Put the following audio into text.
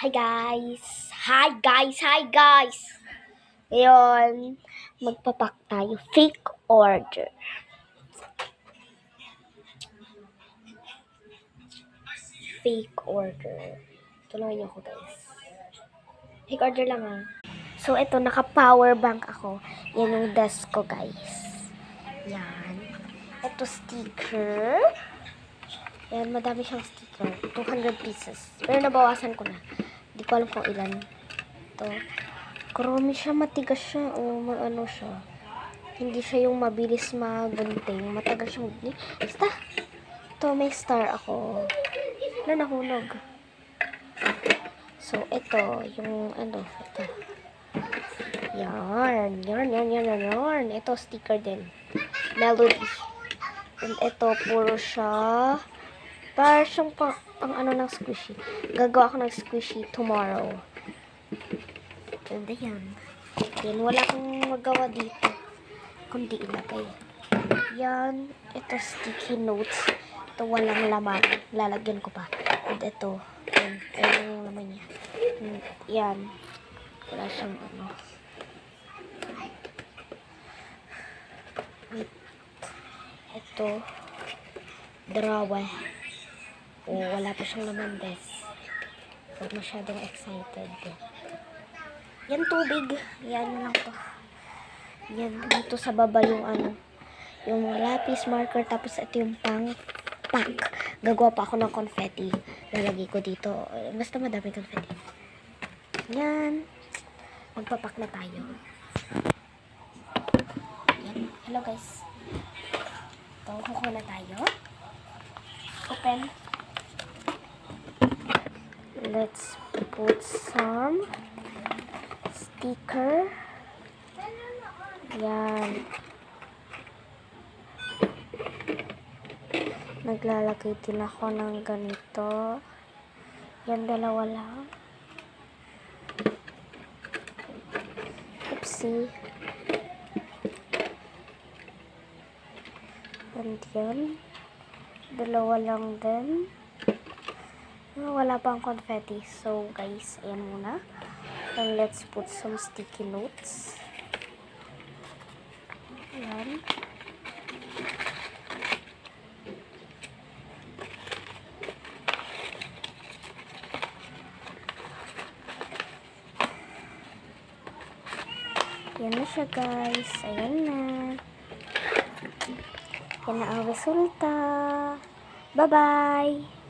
Hi guys! Hi guys! Hi guys! Ngayon, magpapak tayo. Fake order. Fake order. Tulungan niyo ako guys. Fake order lang ah. So, ito, naka-power bank ako. Yan yung desk ko guys. Yan. Ito sticker. Yan, madami siyang sticker. 200 pieces. Pero nabawasan ko na. Hindi ko alam kung ilan. Ito. Karami siya, matigas siya. O, ano siya. Hindi siya yung mabilis magunting. Matagal siyang gunting. Basta. Ito, may star ako. Wala, nahulog. So, ito. Yung, ano, ito. Yan. Yan. Ito, sticker din. Melody. And ito, puro siya. Para siyang pang ano ng squishy. Gagawa ako ng squishy tomorrow. And yan. Yan, wala akong magawa dito. Kundi ilagay. Yan. Ito, sticky notes. Ito, walang laman. Lalagyan ko pa. And ito. Yan. Ayun yung laman niya. And, yan. Wala siyang ano. Ito. Drawer. Wala pa siyang laman, bes. Huwag masyadong excited. Yan, tubig. Yan lang to. Yan, dito sa baba yung ano, yung lapis, marker, tapos ito yung pack. Gagawa pa ako ng confetti. Lalagay ko dito. Basta madami confetti. Yan. Magpapak na tayo. Yan. Hello guys. Ito, kukuha na tayo. Open. Let's put some sticker. Yan. Naglalagay din ako ng ganito. Yan, dalawa lang. Oopsie. And yan. Dalawa lang din. Wala pang confetti. So, guys, ayan muna. And let's put some sticky notes. Ayan. Ayan na siya, guys. Ayan na. Yan na ang resulta. Bye-bye!